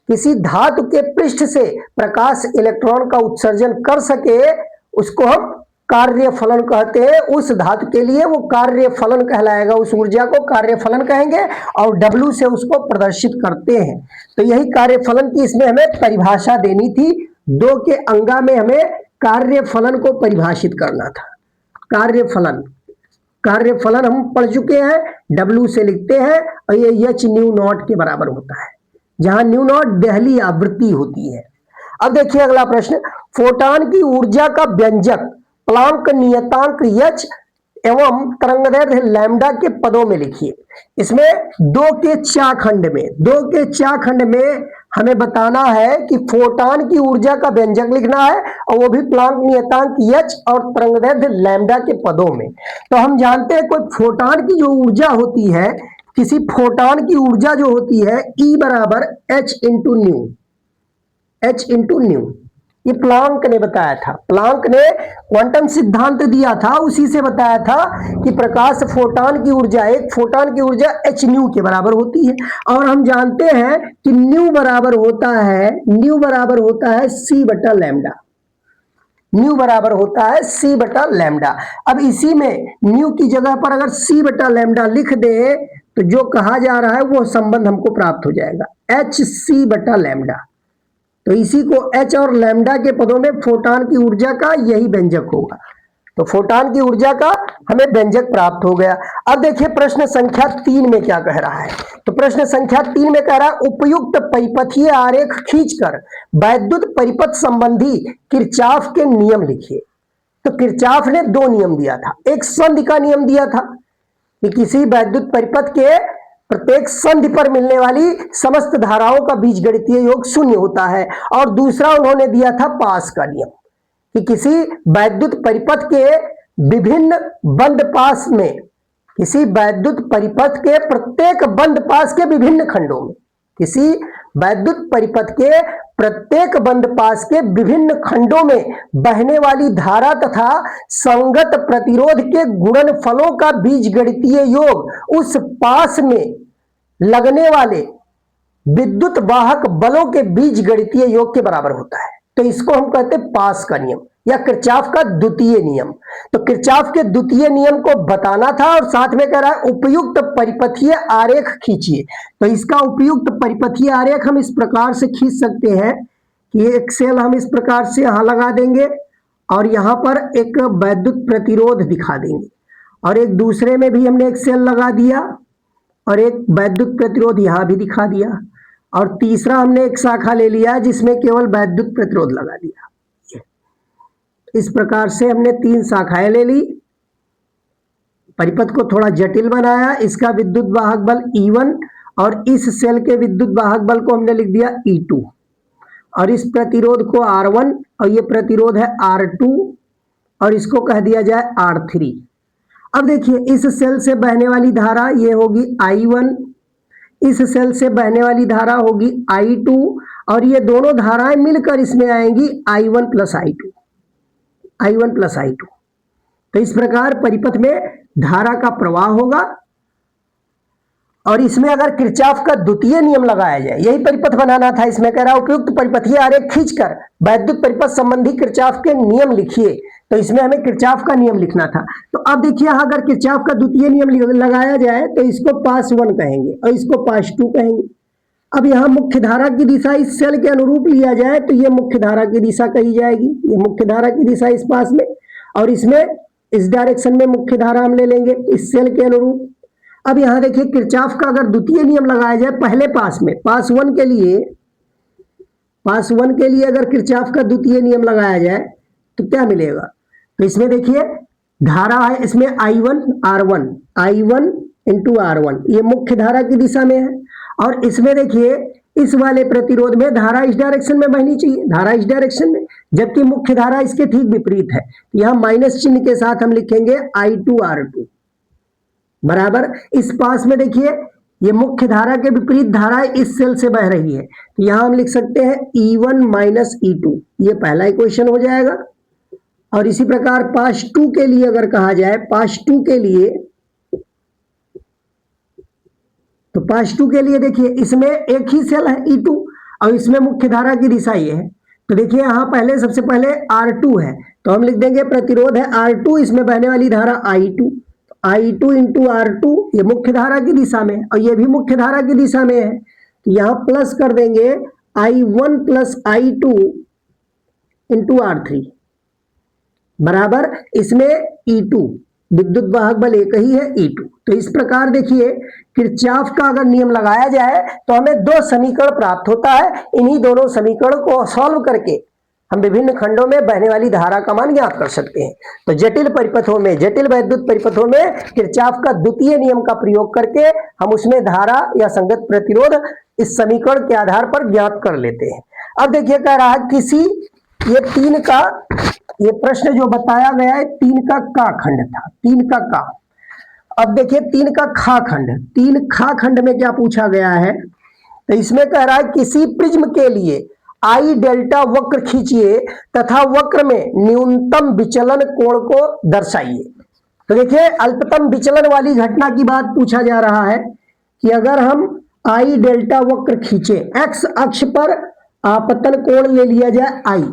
किसी धातु के पृष्ठ से प्रकाश इलेक्ट्रॉन का उत्सर्जन कर सके, उसको हम कार्य फलन कहते हैं। उस धातु के लिए वो कार्य फलन कहलाएगा, उस ऊर्जा को कार्य फलन कहेंगे और W से उसको प्रदर्शित करते हैं। तो यही कार्य फलन की इसमें हमें परिभाषा देनी थी। 2 के अंगा में हमें कार्य फलन को परिभाषित करना था। कार्य फलन, कार्य फलन हम पढ़ चुके हैं, W से लिखते हैं और ये H न्यू नॉट के बराबर होता है, जहां न्यू नॉट देहली आवृत्ति होती है। अब देखिए अगला प्रश्न, फोटॉन की ऊर्जा का व्यंजक प्लांक नियतांक H एवं तरंगदैर्घ्य लैम्डा के पदों में लिखिए। इसमें 2 के चाखंड में हमें बताना है कि फोटॉन की ऊर्जा का व्यंजक लिखना है और वो भी प्लांक नियतांक H और तरंगदैर्घ्य लैम्डा के पदों में। तो हम जानते हैं कोई फोटॉन की जो ऊर्जा होती है, किसी फोटॉन की ऊर्जा जो होती है E बराबर H इंटू न्यू। ये प्लांक ने बताया था, प्लांक ने क्वांटम सिद्धांत दिया था, उसी से बताया था कि प्रकाश फोटॉन की ऊर्जा, एक फोटॉन की ऊर्जा h न्यू के बराबर होती है। और हम जानते हैं कि न्यू बराबर होता है c बटा लैम्डा, न्यू बराबर होता है c बटा लैम्डा। अब इसी में न्यू की जगह पर अगर c बटा लैम्डा लिख दे तो जो कहा जा रहा है वो संबंध हमको प्राप्त हो जाएगा, hc बटा लैम्डा। तो इसी को H और लैम्डा के पदों में फोटॉन की ऊर्जा का यही व्यंजक होगा। तो फोटॉन की ऊर्जा का हमें व्यंजक प्राप्त हो गया। अब देखिए प्रश्न संख्या 3 में क्या कह रहा है। तो प्रश्न संख्या 3 में कह रहा है उपयुक्त परिपथीय आरेख खींचकर वैद्युत परिपथ संबंधी किरचॉफ के नियम लिखिए। तो किरचॉफ ने 2 नियम दिया था, एक संधि का नियम दिया था कि किसी वैद्युत परिपथ के प्रत्येक संधि पर मिलने वाली समस्त धाराओं का बीजगणितीय योग 0 होता है, और दूसरा उन्होंने दिया था पास का नियम कि किसी वैद्युत परिपथ के विभिन्न बंद पास में, किसी वैद्युत परिपथ के प्रत्येक बंद पास के विभिन्न खंडों में, किसी वैद्युत परिपथ के प्रत्येक बंद पास के विभिन्न खंडों में बहने वाली धारा तथा संगत प्रतिरोध के गुणनफलों का बीजगणितीय योग उस पास में लगने वाले विद्युत वाहक बलों के बीजगणितीय योग के बराबर होता है। तो इसको हम कहते हैं पास का नियम या किरचॉफ का द्वितीय नियम। तो किरचॉफ के द्वितीय नियम को बताना था और साथ में कह रहा है उपयुक्त परिपथीय आरेख खींचिए। तो इसका उपयुक्त परिपथीय आरेख हम इस प्रकार से खींच सकते हैं कि एक सेल हम इस प्रकार से यहां लगा देंगे और यहां पर एक वैद्युत प्रतिरोध दिखा देंगे, और एक दूसरे में भी हमने एक सेल लगा दिया और एक वैद्युत प्रतिरोध यहां भी दिखा दिया, और तीसरा हमने एक शाखा ले लिया जिसमें केवल वैद्युत प्रतिरोध लगा दिया। इस प्रकार से हमने 3 शाखाएं ले ली, परिपथ को थोड़ा जटिल बनाया, इसका विद्युत वाहक बल E1 और इस सेल के विद्युत वाहक बल को हमने लिख दिया E2, और इस प्रतिरोध को R1 और ये प्रतिरोध है R2 और इसको कह दिया जाए R3। अब देखिए इस सेल से बहने वाली धारा ये होगी I1, इस सेल से बहने वाली धारा होगी I2, और ये दोनों धाराएं मिलकर इसमें आएंगी I1 प्लस I2। तो इस प्रकार परिपथ में धारा का प्रवाह होगा, और इसमें अगर किरचॉफ का द्वितीय नियम लगाया जाए, यही परिपथ बनाना था, इसमें कह रहा उपयुक्त परिपथीय आरेख खींचकर वैद्युत परिपथ संबंधी किरचॉफ के नियम लिखिए, तो इसमें हमें किरचॉफ का नियम लिखना था। तो अब देखिए अगर किरचॉफ का द्वितीय नियम लगाया जाए तो इसको पास 1 कहेंगे और इसको पास 2 कहेंगे। अब यहाँ मुख्य धारा की दिशा इस सेल के अनुरूप लिया जाए तो ये मुख्य धारा की दिशा कही जाएगी, ये मुख्य धारा की दिशा इस पास में, और इसमें इस डायरेक्शन में मुख्य धारा हम ले लेंगे इस सेल के अनुरूप। अब यहां देखिए किरचॉफ का अगर द्वितीय नियम लगाया जाए पहले पास में, पास 1 के लिए अगर किरचॉफ का द्वितीय नियम लगाया जाए तो क्या मिलेगा? तो इसमें देखिए धारा है, इसमें I1 इंटू R1 ये मुख्य धारा की दिशा में है, और इसमें देखिए इस वाले प्रतिरोध में धारा इस डायरेक्शन में बहनी चाहिए, धारा इस डायरेक्शन में, जबकि मुख्य धारा इसके ठीक विपरीत है। यहां माइनस चिन्ह के साथ हम लिखेंगे I2 R2 बराबर, इस पास में देखिए ये मुख्य धारा के विपरीत धारा इस सेल से बह रही है, तो यहां हम लिख सकते हैं E1 माइनस E2, ये पहला इक्वेशन हो जाएगा। और इसी प्रकार पास 2 के लिए अगर कहा जाए, पास 2 के लिए, तो पास 2 के लिए देखिए इसमें एक ही सेल है E2 और इसमें मुख्य धारा की दिशा ये है, तो देखिए यहां पहले सबसे पहले R2 है तो हम लिख देंगे प्रतिरोध है R2, इसमें बहने वाली धारा I2 इंटू R2 ये मुख्य धारा की दिशा में और ये भी मुख्य धारा की दिशा में है, तो यहां प्लस कर देंगे I1 plus I2 into R3 बराबर, इसमें E2 विद्युत वाहक बल एक ही है E2। तो इस प्रकार देखिए किरचॉफ का अगर नियम लगाया जाए तो हमें 2 समीकरण प्राप्त होता है। इन्हीं दोनों समीकरणों को सॉल्व करके हम विभिन्न खंडों में बहने वाली धारा का मान ज्ञात कर सकते हैं। तो जटिल परिपथों में, जटिल वैद्युत परिपथों में किरचॉफ का द्वितीय नियम का प्रयोग करके हम उसमें धारा या संगत प्रतिरोध इस समीकरण के आधार पर ज्ञात कर लेते हैं। अब देखिए कह रहा है किसी, ये 3 का, ये प्रश्न जो बताया गया है 3 का खंड था, 3 का का। अब देखिए 3 का खा खंड, 3 खा खंड में क्या पूछा गया है, तो इसमें कह रहा है किसी प्रिज्म के लिए आई डेल्टा वक्र खींचिए तथा वक्र में न्यूनतम विचलन कोण को दर्शाइए। तो देखिए अल्पतम विचलन वाली घटना की बात पूछा जा रहा है कि अगर हम आई डेल्टा वक्र खींचे, एक्स अक्ष पर आपतन कोण ले लिया जाए आई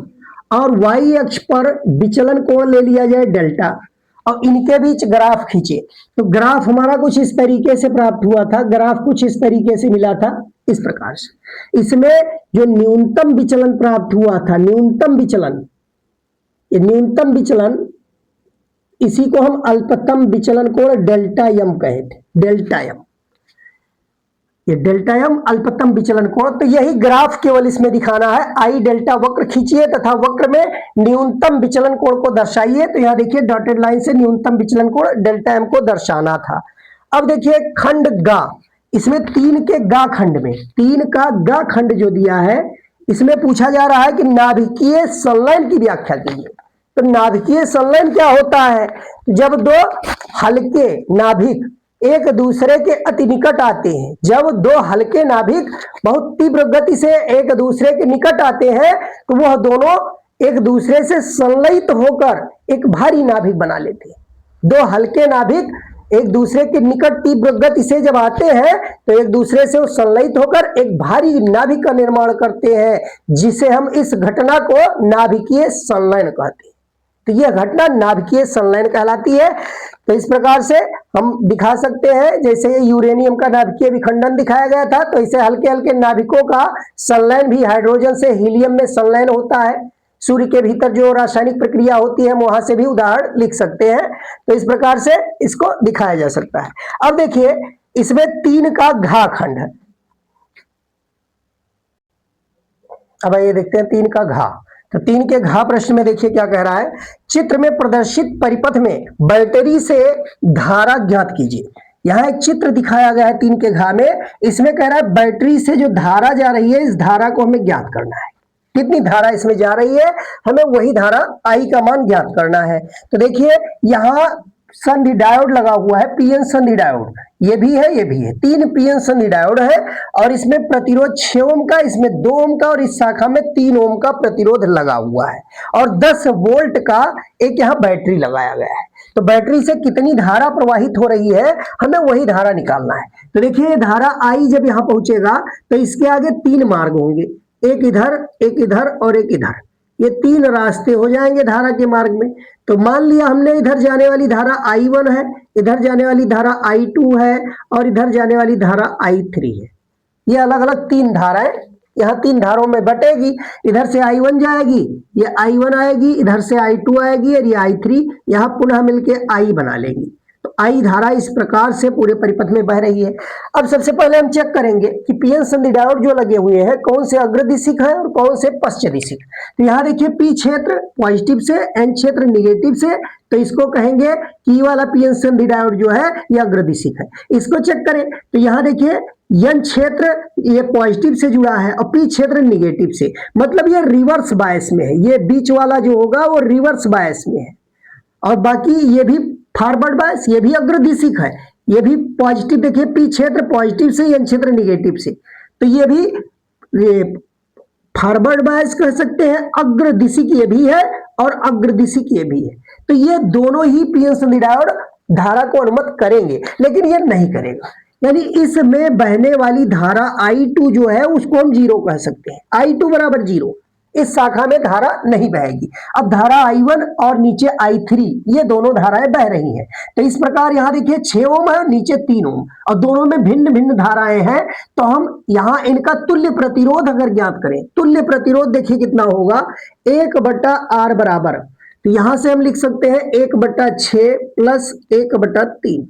और वाई अक्ष पर विचलन कोण ले लिया जाए डेल्टा और इनके बीच ग्राफ खींचे, तो ग्राफ हमारा कुछ इस तरीके से प्राप्त हुआ था, ग्राफ कुछ इस तरीके से मिला था इस प्रकार से। इसमें जो न्यूनतम विचलन प्राप्त हुआ था, न्यूनतम विचलन, ये न्यूनतम विचलन, इसी को हम अल्पतम विचलन कोण डेल्टा एम कहे थे, डेल्टा एम, ये डेल्टा एम अल्पतम विचलन कोण। तो यही ग्राफ केवल इसमें दिखाना है, आई डेल्टा वक्र खींचिए तथा वक्र में न्यूनतम विचलन कोण को दर्शाइए। तो यहां देखिए डॉटेड लाइन से न्यूनतम विचलन कोण डेल्टा एम को दर्शाना था। अब देखिए खंड गा, इसमें 3 के गा खंड में, 3 का गा खंड जो दिया है इसमें पूछा जा रहा है कि नाभिकीय संलयन की व्याख्या कीजिए। तो नाभिकीय संलयन क्या होता है, जब 2 हल्के नाभिक एक दूसरे के अति निकट आते हैं, जब 2 हल्के नाभिक बहुत तीव्र गति से एक दूसरे के निकट आते हैं तो वह दोनों एक दूसरे से संलयित होकर एक भारी नाभिक बना लेते हैं। 2 हल्के नाभिक एक दूसरे के निकट तीव्र गति से जब आते हैं तो एक दूसरे से संलयित होकर एक भारी नाभिक का निर्माण करते हैं, जिसे हम इस घटना को नाभिकीय संलयन कहते हैं। तो यह घटना नाभिकीय संलयन कहलाती है। तो इस प्रकार से हम दिखा सकते हैं, जैसे यूरेनियम का नाभिकीय विखंडन दिखाया गया था, तो इसे हल्के हल्के नाभिकों का संलयन भी हाइड्रोजन से हीलियम में संलयन होता है। सूर्य के भीतर जो रासायनिक प्रक्रिया होती है, हम वहां से भी उदाहरण लिख सकते हैं। तो इस प्रकार से इसको दिखाया जा सकता है। अब देखिए, इसमें 3 का घा खंड है। अब ये देखते हैं 3 का घा। तो 3 के घा प्रश्न में देखिए क्या कह रहा है, चित्र में प्रदर्शित परिपथ में बैटरी से धारा ज्ञात कीजिए। यहां एक चित्र दिखाया गया है 3 के घा में, इसमें कह रहा है बैटरी से जो धारा जा रही है, इस धारा को हमें ज्ञात करना है। कितनी धारा इसमें जा रही है, हमें वही धारा आई का मान ज्ञात करना है। तो देखिए यहां संधि डायोड लगा हुआ है, पीएन संधि डायोड, ये भी है ये भी है, 3 पीएन संधि डायोड है और इसमें प्रतिरोध 6 ओम का, इसमें 2 ओम का और इस शाखा में 3 ओम का प्रतिरोध लगा हुआ है और 10 वोल्ट का एक यहाँ बैटरी लगाया गया है। तो बैटरी से कितनी धारा प्रवाहित हो रही है, हमें वही धारा निकालना है। तो देखिए धारा आई जब यहां पहुंचेगा तो इसके आगे 3 मार्ग होंगे, एक इधर और एक इधर, ये 3 रास्ते हो जाएंगे धारा के मार्ग में। तो मान लिया हमने इधर जाने वाली धारा I1 है, इधर जाने वाली धारा I2 है और इधर जाने वाली धारा I3 है। ये अलग अलग 3 धाराएं यहाँ 3 धारों में बटेगी। इधर से I1 जाएगी, ये I1 आएगी, इधर से I2 आएगी और ये I3 यहाँ पुनः मिलके I बना लेगी। तो I धारा इस प्रकार से पूरे परिपथ में बह रही है। अब सबसे पहले हम चेक करेंगे कि पीएन संधि डायोड जो लगे हुए हैं कौन से अग्रदिशिक है और कौन से पश्चदिशिक। तो यहाँ देखिए पी क्षेत्र पॉजिटिव से, एन क्षेत्र निगेटिव से, तो इसको कहेंगे कि वाला पीएन संधि डायोड जो है ये अग्रदिशिक है। इसको चेक करें तो यहाँ देखिए एन क्षेत्र ये पॉजिटिव से जुड़ा है और पी क्षेत्र निगेटिव से, मतलब ये रिवर्स बायस में है। ये बीच वाला जो होगा वो रिवर्स बायस में है और बाकी ये भी फॉरवर्ड बायस, ये भी अग्रदिशिक है, ये भी पॉजिटिव। देखिए पी क्षेत्र पॉजिटिव से, एन क्षेत्र निगेटिव से, तो ये भी फॉरवर्ड बायस कह सकते हैं। अग्रदिशिक ये भी है और अग्रदिशिक ये भी है। तो ये दोनों ही पीएन संधि डायोड धारा को अनुमत करेंगे, लेकिन ये नहीं करेगा। यानी इसमें बहने वाली धारा I2 जो है उसको हम 0 कह सकते हैं। I2 बराबर 0, इस शाखा में धारा नहीं बहेगी। अब धारा I1 और नीचे I3 ये दोनों धाराएं बह रही हैं। तो इस प्रकार यहां देखिए 6 ओम है, नीचे 3 ओम और दोनों में भिन्न भिन्न धाराएं हैं। तो हम यहां इनका तुल्य प्रतिरोध अगर ज्ञात करें, तुल्य प्रतिरोध देखिए कितना होगा, 1/R बराबर, तो यहां से हम लिख सकते हैं 1/6 प्लस 1/3,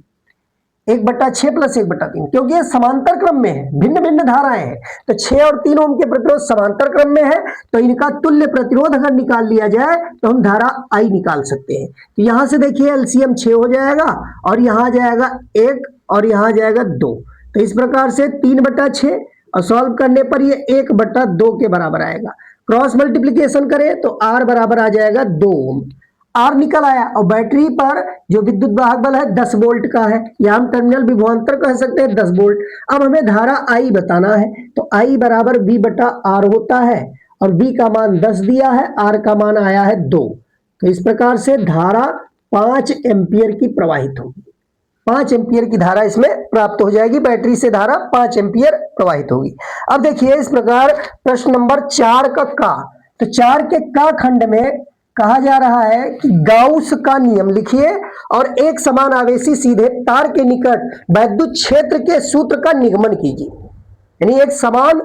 1/6 प्लस 1/3, क्योंकि ये समांतर क्रम में है, भिन्न भिन्न धाराएं हैं। तो 6 और 3 ओम के प्रतिरोध समांतर क्रम में है, तो इनका तुल्य प्रतिरोध अगर निकाल लिया जाए तो हम धारा I निकाल सकते हैं। तो यहां से देखिए एलसीएम 6 हो जाएगा और यहां जाएगा 1 और यहां जाएगा 2। तो इस प्रकार से 3/6 और सॉल्व करने पर ये 1/2 के बराबर आएगा। क्रॉस मल्टीप्लीकेशन करें तो R बराबर आ जाएगा 2 ओम। R निकल आया और बैटरी पर जो विद्युत वाहक बल है 10 वोल्ट का है, या हम टर्मिनल विभवांतर कह सकते हैं 10 वोल्ट। अब हमें धारा I बताना है, तो I बराबर V/R होता है और V का मान 10 दिया है, R का मान आया है 2। तो इस प्रकार से धारा 5 एम्पियर की प्रवाहित होगी, 5 एम्पियर की धारा इसमें प्राप्त हो जाएगी। बैटरी से धारा 5 एम्पियर प्रवाहित होगी। अब देखिए इस प्रकार प्रश्न नंबर 4 का तो 4 के का खंड में कहा जा रहा है कि गाउस का नियम लिखिए और एक समान आवेशी सीधे तार के निकट वैद्युत क्षेत्र के सूत्र का निगमन कीजिए। यानी एक समान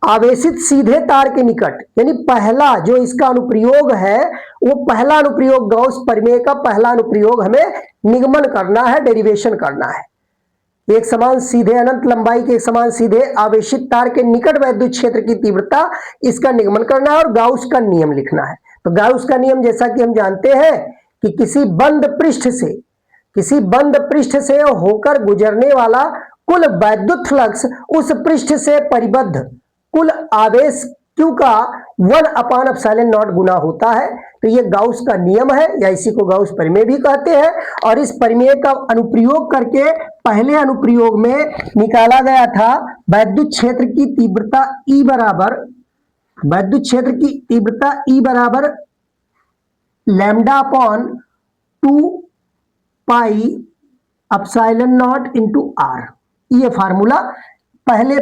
आवेशित सीधे तार के निकट, यानी पहला जो इसका अनुप्रयोग है वो पहला अनुप्रयोग, गाउस प्रमेय का पहला अनुप्रयोग हमें निगमन करना है, डेरिवेशन करना है। एक समान सीधे अनंत लंबाई के एक समान सीधे आवेशित तार के निकट वैद्युत क्षेत्र की तीव्रता, इसका निगमन करना है और गाउस का नियम लिखना है। तो गाउस का नियम जैसा कि हम जानते हैं कि किसी बंद पृष्ठ से होकर गुजरने वाला कुल वैद्युत फ्लक्स उस पृष्ठ से परिबद्ध कुल आवेश Q का 1/ε0 गुना होता है। तो ये गाउस का नियम है, या इसी को गाउस प्रमेय भी कहते हैं। और इस प्रमेय का अनुप्रयोग करके पहले अनुप्रयोग में निकाला गया था वैद्युत क्षेत्र की तीव्रता E बराबर, वैद्युत क्षेत्र की तीव्रता E बराबर λ/2πε0 इंटू R। ये फार्मूला पहले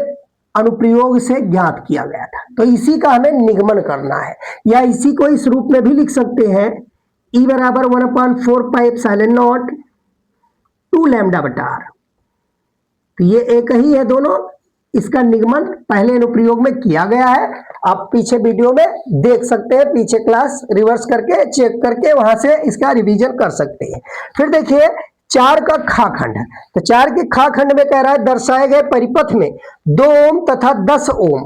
अनुप्रयोग से ज्ञात किया गया था। तो इसी का हमें निगमन करना है, या इसी को इस रूप में भी लिख सकते हैं ई बराबर 1/4 पाई एप्सिलॉन नॉट 2 लैम्डा बटा आर। तो ये एक ही है दोनों, इसका निगमन पहले अनुप्रयोग में किया गया है, आप पीछे वीडियो में देख सकते हैं, पीछे क्लास रिवर्स करके चेक करके वहां से इसका रिवीजन कर सकते हैं। फिर देखिए 4 का खा खंड, तो 4 के खा खंड में कह रहा है दर्शाए गए परिपथ में 2 ओम तथा 10 ओम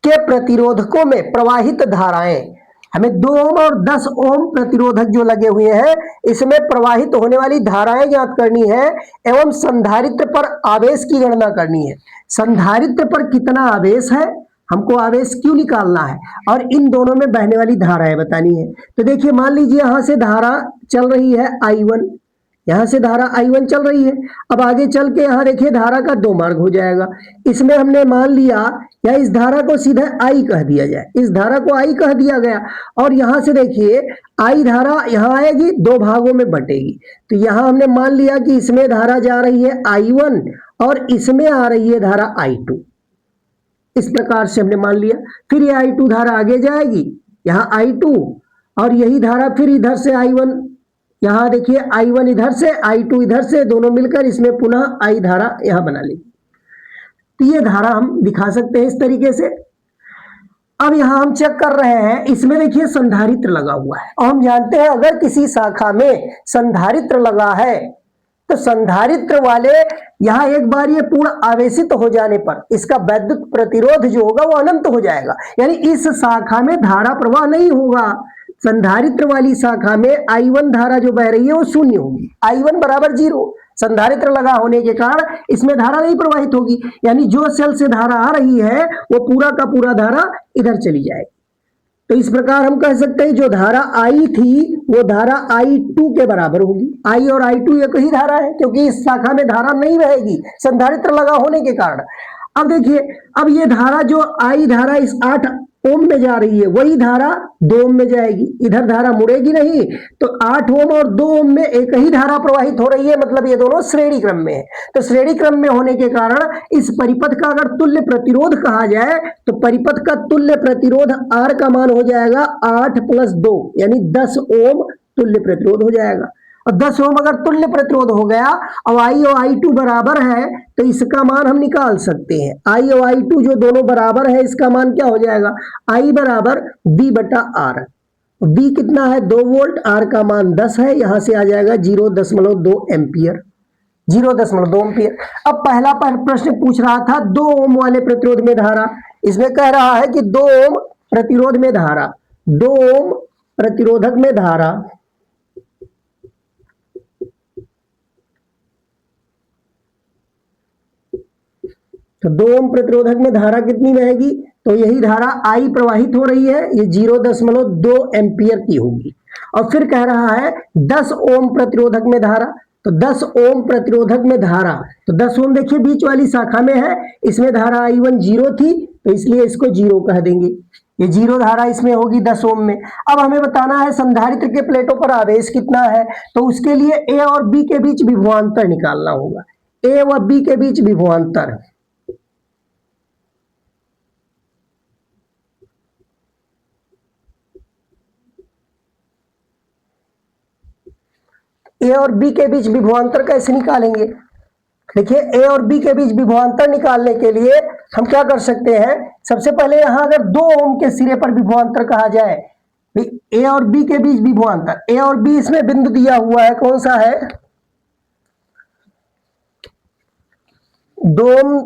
के प्रतिरोधकों में प्रवाहित धाराएं, हमें 2 ओम और 10 ओम प्रतिरोधक जो लगे हुए हैं इसमें प्रवाहित होने वाली धाराएं ज्ञात करनी है एवं संधारित्र पर आवेश की गणना करनी है। संधारित्र पर कितना आवेश है, हमको आवेश क्यों निकालना है, और इन दोनों में बहने वाली धाराएं बतानी है। तो देखिए मान लीजिए यहां से धारा चल रही है I1, यहां से धारा I1 चल रही है। अब आगे चल के यहां देखिए धारा का 2 मार्ग हो जाएगा। इसमें हमने मान लिया या इस धारा को सीधे I कह दिया जाए, इस धारा को I कह दिया गया, और यहां से देखिए I धारा यहां आएगी, 2 भागों में बटेगी। तो यहां हमने मान लिया कि इसमें धारा जा रही है I1 और इसमें आ रही है धारा I2, इस प्रकार से हमने मान लिया। फिर ये I2 धारा आगे जाएगी, यहां I2, और यही धारा फिर इधर से I1, यहां देखिए I1 इधर से I2 इधर से, दोनों मिलकर इसमें पुनः I धारा यहां बना लेगी। तो ये धारा हम दिखा सकते हैं इस तरीके से। अब यहां हम चेक कर रहे हैं, इसमें देखिए संधारित्र लगा हुआ है, और हम जानते हैं अगर किसी शाखा में संधारित्र लगा है तो संधारित्र वाले यहां एक बार ये पूर्ण आवेशित हो जाने पर इसका वैद्युत प्रतिरोध जो होगा वो अनंत हो जाएगा, यानी इस शाखा में धारा प्रवाह नहीं होगा। संधारित्र वाली शाखा में I1 धारा जो बह रही है वो शून्य होगी, I1 बराबर 0। संधारित्र लगा होने के कारण इसमें धारा नहीं प्रवाहित होगी, यानी जो सेल से धारा आ रही है वो पूरा का पूरा धारा इधर चली जाएगी। तो इस प्रकार हम कह सकते हैं जो धारा I थी वो धारा I2 के बराबर होगी। I और I2 एक ही धारा है, क्योंकि इस शाखा में धारा नहीं बहेगी संधारित्र लगा होने के कारण। अब देखिए, अब ये धारा जो I धारा इस 8 ओम में जा रही है वही धारा 2 ओम में जाएगी, इधर धारा मुड़ेगी नहीं। तो 8 ओम और 2 ओम में एक ही धारा प्रवाहित हो रही है, मतलब ये दोनों श्रेणी क्रम में है। तो श्रेणी क्रम में होने के कारण इस परिपथ का अगर तुल्य प्रतिरोध कहा जाए तो परिपथ का तुल्य प्रतिरोध R का मान हो जाएगा 8 + 2 यानी 10 ओम तुल्य प्रतिरोध हो जाएगा। और 10 ओम अगर तुल्य प्रतिरोध हो गया और I और I2 बराबर है तो इसका मान हम निकाल सकते हैं। I और I2 जो दोनों बराबर है इसका मान क्या हो जाएगा, I बराबर V बटा R। V कितना है 2 वोल्ट, R का मान 10 है, यहां से आ जाएगा 0.2 एम्पियर, 0.2 एम्पियर। अब पहला प्रश्न पूछ रहा था 2 ओम वाले प्रतिरोध में धारा, इसमें कह रहा है कि 2 ओम प्रतिरोध में धारा, 2 ओम प्रतिरोधक में धारा, तो 2 ओम प्रतिरोधक में धारा कितनी बहेगी, तो यही धारा I प्रवाहित हो रही है, ये 0.2 एम्पियर की होगी। और फिर कह रहा है 10 ओम प्रतिरोधक में धारा, तो 10 ओम प्रतिरोधक में धारा, तो 10 ओम देखिए बीच वाली शाखा में है, इसमें धारा I1 0 थी तो इसलिए इसको 0 कह देंगे, ये 0 धारा इसमें होगी 10 ओम में। अब हमें बताना है संधारित्र के प्लेटों पर आवेश कितना है, तो उसके लिए A और B के बीच विभवांतर निकालना होगा। A व B के बीच विभवांतर, ए और बी के बीच विभवांतर कैसे निकालेंगे, देखिए ए और बी के बीच विभवांतर निकालने के लिए हम क्या कर सकते हैं, सबसे पहले यहां अगर 2 ओम के सिरे पर विभवांतर कहा जाए, ए और बी के बीच विभवांतर, ए और बी इसमें बिंदु दिया हुआ है, कौन सा है, 2 ओम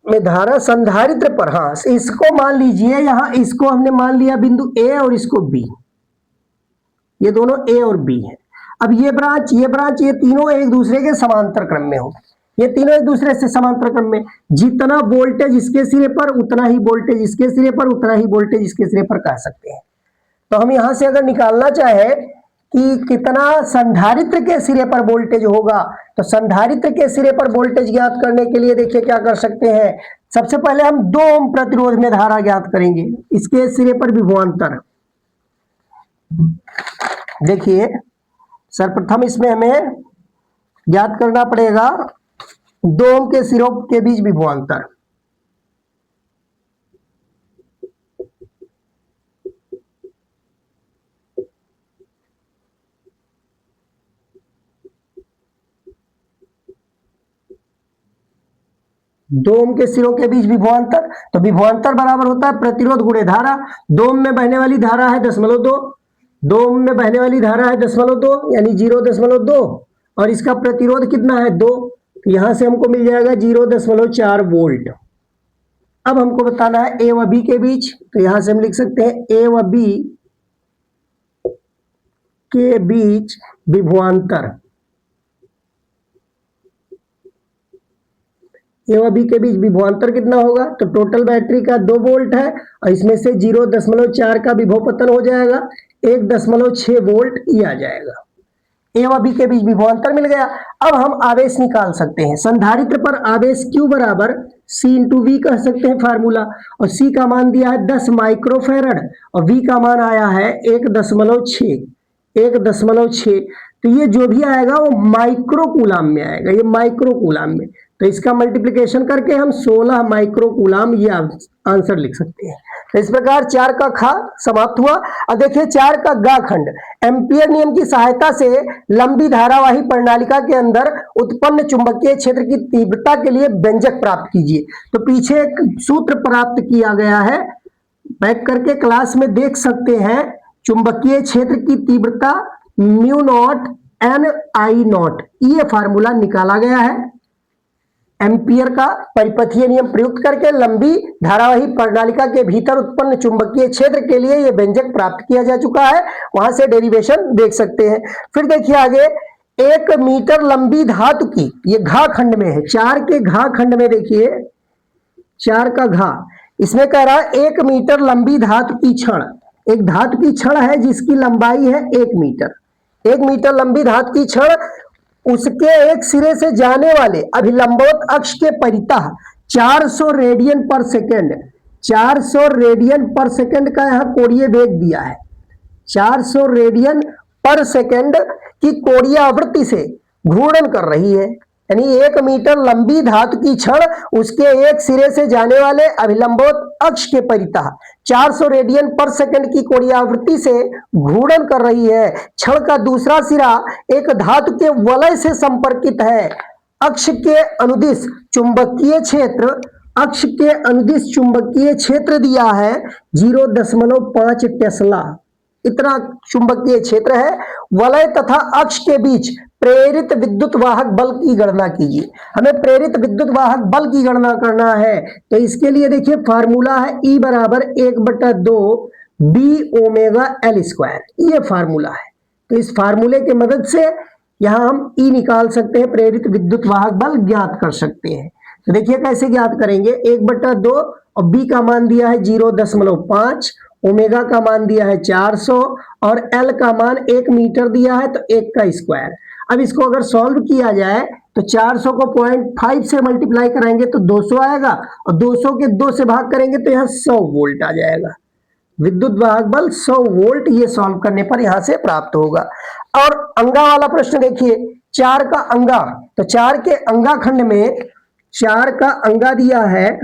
में धारा संधारित्र पर, हाँ इसको मान लीजिए, यहां इसको हमने मान लिया बिंदु ए और इसको बी, ये दोनों ए और बी है। अब ये ब्रांच ये तीनों एक दूसरे के समांतर क्रम में हो, ये तीनों एक दूसरे से समांतर क्रम में, जितना वोल्टेज इसके सिरे पर उतना ही वोल्टेज इसके सिरे पर, उतना ही वोल्टेज इसके सिरे पर कह सकते हैं। तो हम यहां से अगर निकालना चाहे कि कितना संधारित्र के सिरे पर वोल्टेज होगा, तो संधारित्र के सिरे पर वोल्टेज ज्ञात करने के लिए देखिए क्या कर सकते हैं, सबसे पहले हम 2 ओम प्रतिरोध में धारा ज्ञात करेंगे, इसके सिरे पर विभवांतर, देखिए सर्वप्रथम इसमें हमें ज्ञात करना पड़ेगा 2 ओम के सिरों के बीच विभवांतर, डोम के सिरों के बीच विभवांतर, तो विभवांतर बराबर होता है प्रतिरोध गुणे धारा। डोम में बहने वाली धारा है 0.2, डोम में बहने वाली धारा है 0.2 यानी 0.2, और इसका प्रतिरोध कितना है 2, तो यहां से हमको मिल जाएगा 0.4 वोल्ट। अब हमको बताना है ए व बी के बीच, तो यहां से हम लिख सकते हैं ए व बी के बीच विभवांतर, ए व बी के बीच विभवांतर कितना होगा, तो टोटल बैटरी का 2 वोल्ट है और इसमें से 0.4 का विभव पतन हो जाएगा, 1.6 वोल्ट ये आ जाएगा। ए व बी के बीच विभवांतर मिल गया। अब हम आवेश निकाल सकते हैं। संधारित्र पर आवेश Q बराबर C इंटू वी कह सकते हैं फार्मूला, और C का मान दिया है 10 माइक्रोफेरड और V का मान आया है 1.6, तो ये जो भी आएगा वो माइक्रो कूलाम में आएगा, ये माइक्रो कूलाम में, तो इसका मल्टीप्लिकेशन करके हम 16 माइक्रो कूलाम ये आंसर लिख सकते हैं। तो इस प्रकार 4 का खा समाप्त हुआ। अब देखिए 4 का गा खंड, एम्पियर नियम की सहायता से लंबी धारावाही प्रणालिका के अंदर उत्पन्न चुंबकीय क्षेत्र की तीव्रता के लिए व्यंजक प्राप्त कीजिए। तो पीछे एक सूत्र प्राप्त किया गया है, बैक करके क्लास में देख सकते हैं। चुंबकीय क्षेत्र की तीव्रता mu not an I not, ये फार्मूला निकाला गया है एम्पियर का परिपथीय नियम प्रयुक्त करके लंबी धारावाही प्रणालिका के भीतर उत्पन्न चुंबकीय क्षेत्र के लिए यह व्यंजक प्राप्त किया जा चुका है, वहां से डेरिवेशन देख सकते हैं। फिर देखिए आगे, 1 मीटर लंबी धातु की, ये घा खंड में है, 4 के घा खंड में देखिए 4 का घा, इसमें कह रहा है 1 मीटर लंबी धातु की छड़, एक धातु की छड़ है जिसकी लंबाई है 1 मीटर, 1 मीटर लंबी धातु की छड़, उसके एक सिरे से जाने वाले अभिलंबवत अक्ष के परितः 400 रेडियन पर सेकेंड, 400 रेडियन पर सेकेंड का यहां कोणीय वेग दिया है, 400 रेडियन पर सेकेंड की कोणीय आवृत्ति से घूर्णन कर रही है। यानी 1 मीटर लंबी धातु की छड़ उसके एक सिरे से जाने वाले अभिलंबवत अक्ष के परितः 400 रेडियन पर सेकंड की कोणीय आवृत्ति से घूर्णन कर रही है। छड़ का दूसरा सिरा एक धातु के वलय से संपर्कित है। अक्ष के अनुदिश चुंबकीय क्षेत्र, अक्ष के अनुदिश चुंबकीय क्षेत्र दिया है 0.5 टेस्ला, इतना चुंबकीय क्षेत्र है। वलय तथा अक्ष के बीच प्रेरित विद्युत वाहक बल की गणना कीजिए। हमें प्रेरित विद्युत वाहक बल की गणना करना है, तो इसके लिए देखिए फार्मूला है E बराबर 1/2 बी ओमेगा एल स्क्वायर, ये फार्मूला है। तो इस फार्मूले के मदद से यहां हम E निकाल सकते हैं, प्रेरित विद्युत वाहक बल ज्ञात कर सकते हैं। तो देखिए कैसे ज्ञात करेंगे, 1/2 और B का मान दिया है 0.5, ओमेगा का मान दिया है 400 और L का मान 1 मीटर दिया है, तो 1 का स्क्वायर। अब इसको अगर सॉल्व किया जाए तो 400 को 0.5 से मल्टीप्लाई कराएंगे तो 200 आएगा, और 200 के 2 से भाग करेंगे तो यहाँ 100 वोल्ट आ जाएगा। विद्युत वाहक बल 100 वोल्ट ये सॉल्व करने पर यहां से प्राप्त होगा। और अंगा वाला प्रश्न देखिए, 4 का अंगा, तो 4 के अंगा खंड में 4 का अंगा दिया है,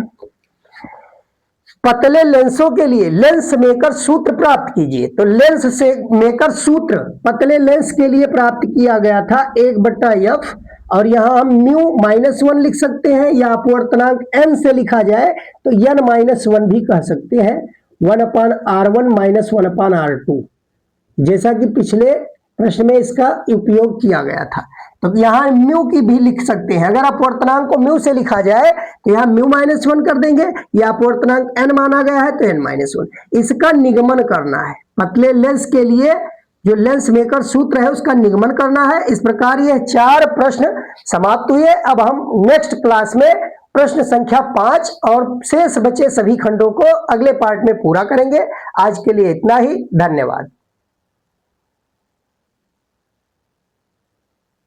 पतले लेंसों के लिए लेंस मेकर सूत्र प्राप्त कीजिए। तो लेंस से मेकर सूत्र पतले लेंस के लिए प्राप्त किया गया था 1/f, और यहां हम μ-1 लिख सकते हैं, या अपवर्तनांक n से लिखा जाए तो n-1 भी कह सकते हैं, 1/r1 - 1/r2, जैसा कि पिछले प्रश्न में इसका उपयोग किया गया था। तो यहां म्यू की भी लिख सकते हैं, अगर अपवर्तनांक को म्यू से लिखा जाए तो यहां μ-1 कर देंगे, या अपवर्तनांक n माना गया है तो n-1, इसका निगमन करना है। पतले लेंस के लिए जो लेंस मेकर सूत्र है उसका निगमन करना है। इस प्रकार ये 4 प्रश्न समाप्त हुए। अब हम नेक्स्ट क्लास में प्रश्न संख्या 5 और शेष बचे सभी खंडों को अगले पार्ट में पूरा करेंगे। आज के लिए इतना ही, धन्यवाद।